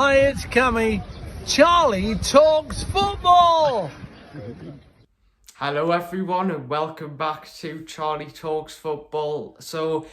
Hi, it's Cammy. Charlie talks football. Hello everyone and welcome back to Charlie Talks Football. So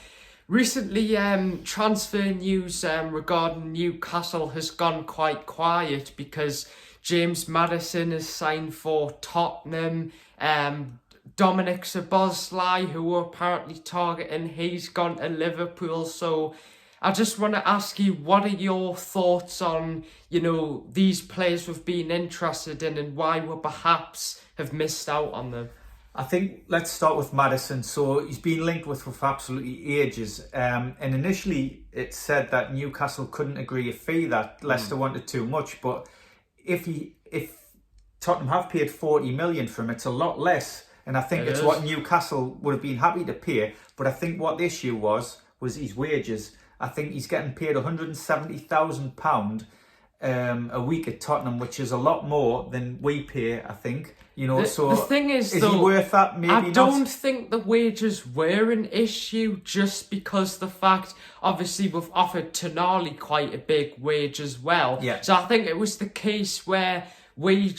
recently transfer news regarding Newcastle has gone quite quiet because James Maddison has signed for Tottenham. Dominic Szoboszlai, who were apparently targeting, he's gone to Liverpool. So I just want to ask you, what are your thoughts on, these players we've been interested in and why we perhaps have missed out on them? I think let's start with Maddison. So he's been linked with for absolutely ages. And initially it said that Newcastle couldn't agree a fee, that Leicester wanted too much. But if Tottenham have paid 40 million for him, it's a lot less. And I think it's what Newcastle would have been happy to pay. But I think what the issue was his wages. I think he's getting paid £170,000 a week at Tottenham, which is a lot more than we pay, I think. So the thing is he worth that? Maybe I don't think the wages were an issue, just because the fact, obviously, we've offered Tonali quite a big wage as well. Yeah. So I think it was the case where we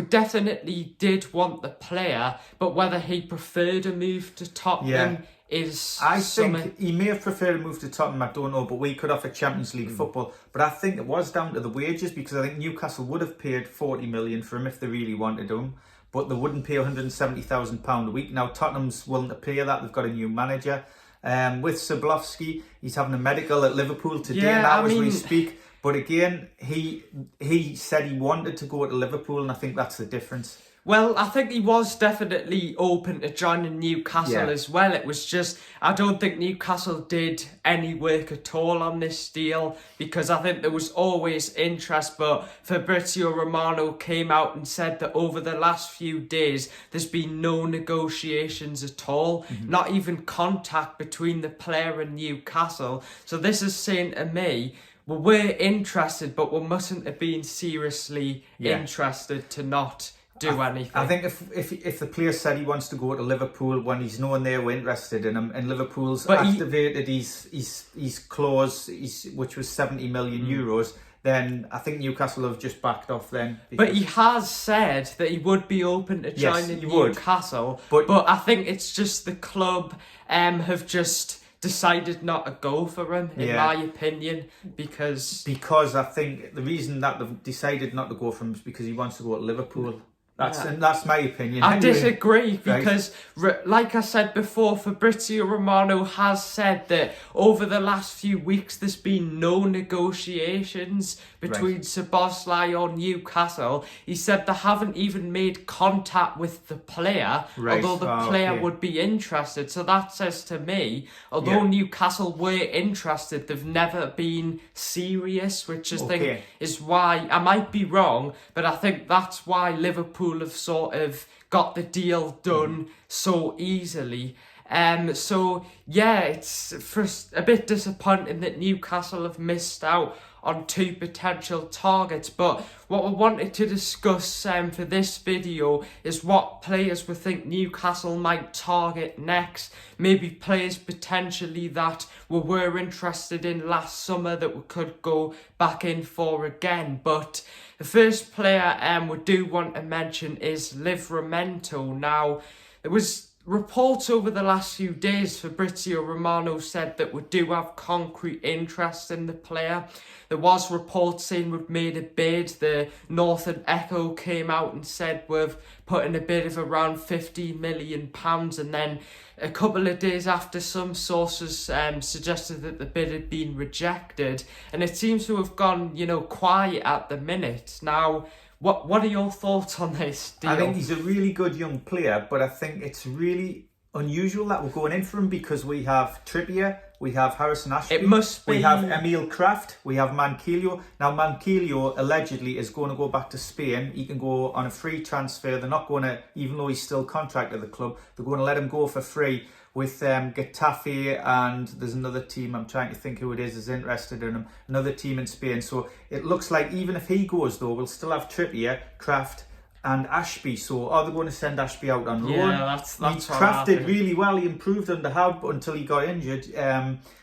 definitely did want the player, but whether he preferred a move to Tottenham is think he may have preferred a move to Tottenham, I don't know, but we could offer Champions League football. But I think it was down to the wages, because I think Newcastle would have paid 40 million for him if they really wanted him, but they wouldn't pay £170,000 a week. Now Tottenham's willing to pay that. They've got a new manager. With Szoboszlai, he's having a medical at Liverpool today as we speak. But again, he said he wanted to go to Liverpool, and I think that's the difference. Well, I think he was definitely open to joining Newcastle as well. It was just, I don't think Newcastle did any work at all on this deal, because I think there was always interest, but Fabrizio Romano came out and said that over the last few days, there's been no negotiations at all, not even contact between the player and Newcastle. So this is saying to me, well, we're interested, but we mustn't have been seriously interested to not do anything. I think if the player said he wants to go to Liverpool when he's known they were interested in him, and Liverpool's activated his clause, which was 70 million euros, then I think Newcastle have just backed off then. But he has said that he would be open to joining Newcastle. But I think it's just the club have just decided not to go for him, in my opinion, because I think the reason that they've decided not to go for him is because he wants to go to Liverpool. That's my opinion. I disagree, because like I said before, Fabrizio Romano has said that over the last few weeks there's been no negotiations between Szoboszlai or Newcastle. He said they haven't even made contact with the player, although the player would be interested. So that says to me, although Newcastle were interested, they've never been serious, which I think is why, I might be wrong, but I think that's why Liverpool have sort of got the deal done so easily. It's a bit disappointing that Newcastle have missed out on two potential targets. But what we wanted to discuss for this video is what players we think Newcastle might target next. Maybe players potentially that we were interested in last summer that we could go back in for again. But the first player we do want to mention is Livramento. Now, there was reports over the last few days. Fabrizio Romano said that we do have concrete interest in the player. There was reports saying we've made a bid. The Northern Echo came out and said we've put in a bid of around £15 million, and then a couple of days after, some sources suggested that the bid had been rejected, and it seems to have gone quiet at the minute. Now, what are your thoughts on this deal? I think he's a really good young player, but I think it's really unusual that we're going in for him, because we have Trippier, we have Harrison Ashby, we have Emil Kraft, we have Manquillo. Now Manquillo allegedly is going to go back to Spain. He can go on a free transfer. They're not going to, even though he's still contracted at the club, they're going to let him go for free with Getafe, and there's another team, I'm trying to think who it is interested in him, another team in Spain. So it looks like even if he goes though, we'll still have Trippier, Kraft and Ashby. So are they going to send Ashby out on loan? Yeah, that's he what crafted happened. really well. He improved under Hab until he got injured.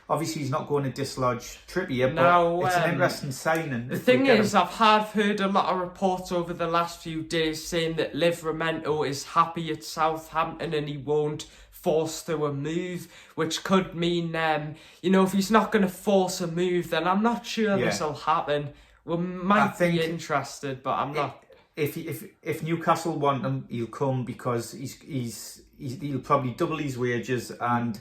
Obviously, he's not going to dislodge Trippier, but it's an interesting signing. The thing is, I've heard a lot of reports over the last few days saying that Livramento is happy at Southampton and he won't force through a move, which could mean, if he's not going to force a move, then I'm not sure this will happen. We might be interested, but I'm not. If Newcastle want him, he'll come because he'll probably double his wages and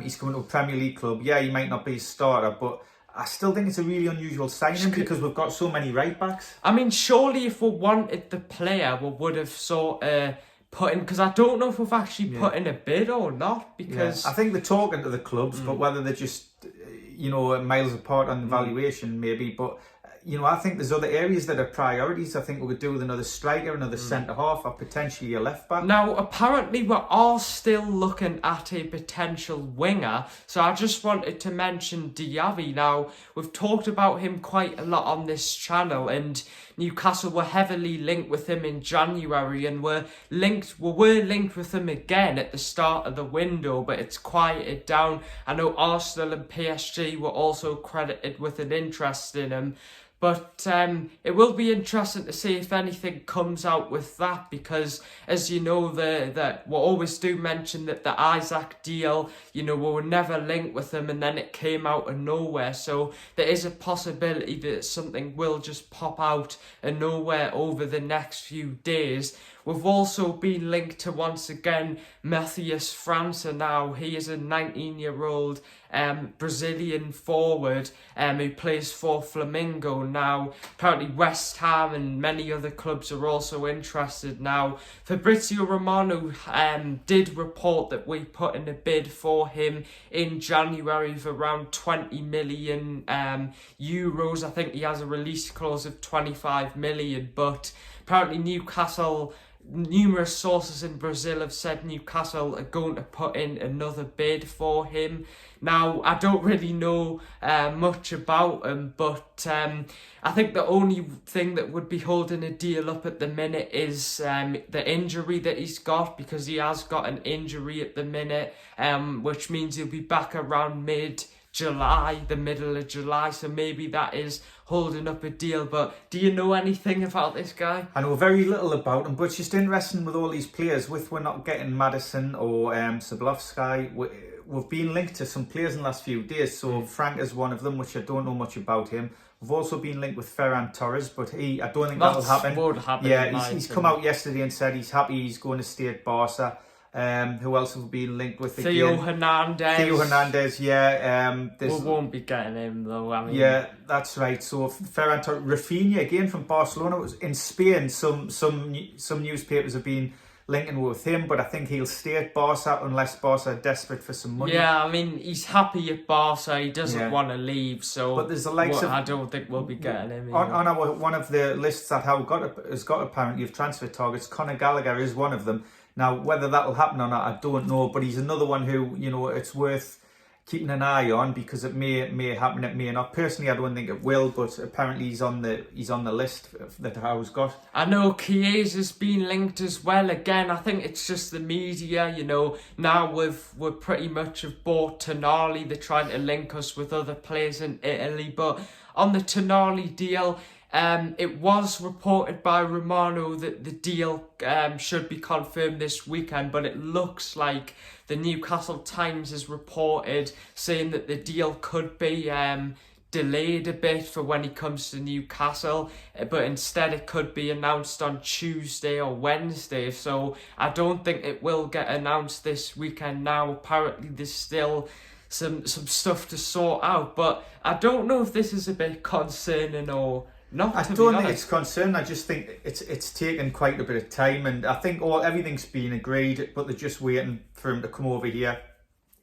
he's coming to a Premier League club. Yeah, he might not be a starter, but I still think it's a really unusual signing because we've got so many right backs. I mean, surely if we wanted the player, we would have sort of put in, because I don't know if we've actually put in a bid or not. Because I think they're talking to the clubs, but whether they're just miles apart on the valuation, maybe. But I think there's other areas that are priorities. I think we could do with another striker, another centre half, or potentially a left back. Now, apparently, we're all still looking at a potential winger. So I just wanted to mention Diaby. Now, we've talked about him quite a lot on this channel, and Newcastle were heavily linked with him in January, and we were linked with him again at the start of the window, but it's quieted down. I know Arsenal and PSG were also credited with an interest in him. But it will be interesting to see if anything comes out with that, because as you know, that we always do mention that the Isaac deal, we were never linked with him, and then it came out of nowhere. So there is a possibility that something will just pop out of nowhere over the next few days. We've also been linked to, once again, Matthias França now. He is a 19-year-old Brazilian forward who plays for Flamengo now. Apparently West Ham and many other clubs are also interested now. Fabrizio Romano did report that we put in a bid for him in January of around 20 million euros. I think he has a release clause of 25 million, but apparently numerous sources in Brazil have said Newcastle are going to put in another bid for him. Now, I don't really know much about him, but I think the only thing that would be holding a deal up at the minute is the injury that he's got, because he has got an injury at the minute, which means he'll be back around the middle of July, so maybe that is holding up a deal. But do you know anything about this guy? I know very little about him, but it's just interesting with all these players. We're not getting Maddison or Szoboszlai. We've been linked to some players in the last few days, so Frank is one of them, which I don't know much about him. We've also been linked with Ferran Torres, but I don't think that'll happen. Won't happen. Yeah, he's come out yesterday and said he's happy he's going to stay at Barca. Who else have we been linked with again? Theo Hernandez, yeah. We won't be getting him though. I mean, yeah, that's right. So Ferran Torres, Rafinha again from Barcelona. It was in Spain. Some newspapers have been linking with him, but I think he'll stay at Barca unless Barca are desperate for some money. Yeah, I mean, he's happy at Barca. He doesn't want to leave. So, but there's the likes of, I don't think we'll be getting him. On our one of the lists that has got apparently of transfer targets, Conor Gallagher is one of them. Now, whether that'll happen or not, I don't know. But he's another one who, it's worth keeping an eye on, because it may happen, it may not. Personally, I don't think it will, but apparently he's on the list that Howe's got. I know Chiesa's been linked as well. Again, I think it's just the media, Now we're pretty much have bought Tonali. They're trying to link us with other players in Italy, but on the Tonali deal, it was reported by Romano that the deal should be confirmed this weekend, but it looks like the Newcastle Times has reported saying that the deal could be delayed a bit for when he comes to Newcastle, but instead it could be announced on Tuesday or Wednesday. So I don't think it will get announced this weekend now. Apparently there's still some stuff to sort out, but I don't know if this is a bit concerning or not. I don't think it's concerned. I just think it's taken quite a bit of time, and I think everything's been agreed, but they're just waiting for him to come over here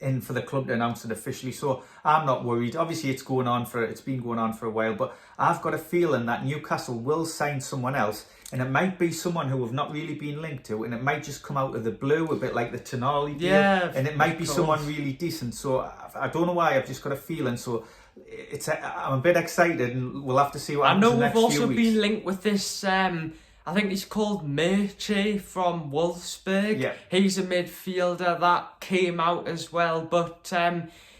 and for the club to announce it officially. So I'm not worried. Obviously, it's been going on for a while, but I've got a feeling that Newcastle will sign someone else, and it might be someone who we've not really been linked to, and it might just come out of the blue, a bit like the Tonali deal, and it might be someone really decent. So I don't know why. I've just got a feeling. So I'm a bit excited, and we'll have to see what happens in the next few weeks. I know we've also been linked with this I think he's called Merche from Wolfsburg. Yeah. He's a midfielder that came out as well, but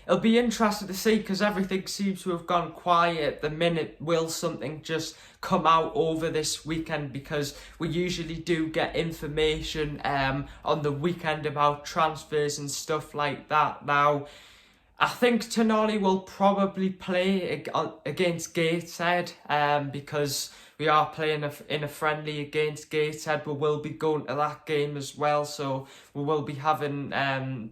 it'll be interesting to see because everything seems to have gone quiet at the minute. Will something just come out over this weekend? Because we usually do get information on the weekend about transfers and stuff like that. Now, I think Tonali will probably play against Gateshead because we are playing in a friendly against Gateshead. We will be going to that game as well, so we will be having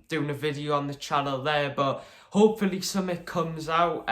doing a video on the channel there. But hopefully something comes out.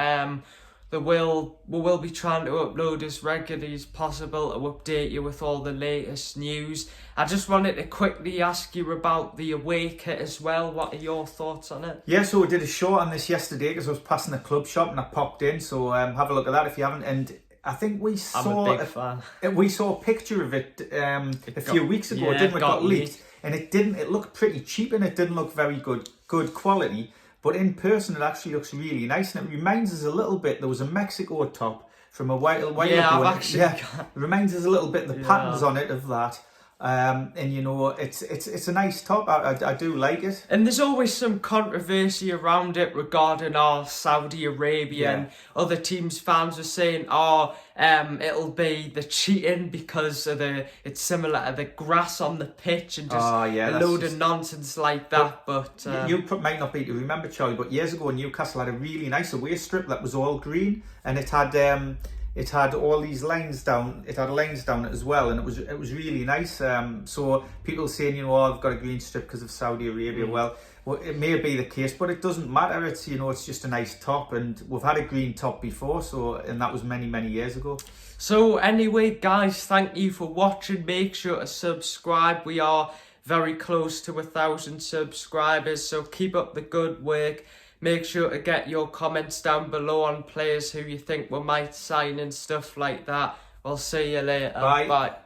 We will be trying to upload as regularly as possible to update you with all the latest news. I just wanted to quickly ask you about the away kit as well. What are your thoughts on it? Yeah, so we did a short on this yesterday because I was passing the club shop and I popped in. So have a look at that if you haven't. And I think we saw I'm a big fan. We saw a picture of it a few weeks ago, yeah, didn't we? It got leaked, leaked. and it looked pretty cheap and it didn't look very good quality. But in person, it actually looks really nice, and it reminds us a little bit. There was a Mexico top from a while ago. It reminds us a little bit the patterns on it of that. And you know, it's a nice top. I do like it. And there's always some controversy around it regarding our Saudi Arabia and other teams. Fans are saying, it'll be the cheating because of it's similar to the grass on the pitch and just a load of nonsense like that. But you might not be to remember, Charlie, but years ago Newcastle had a really nice away strip that was all green, and it had all these lines down. It had lines down it as well, and it was really nice. So people saying, you know, I've got a green strip because of Saudi Arabia. Well, it may be the case, but it doesn't matter. It's, you know, it's just a nice top, and we've had a green top before, and that was many years ago. So anyway, guys, thank you for watching. Make sure to subscribe. We are very close to 1,000 subscribers, so keep up the good work. Make sure to get your comments down below on players who you think we might sign and stuff like that. We'll see you later. Bye. Bye.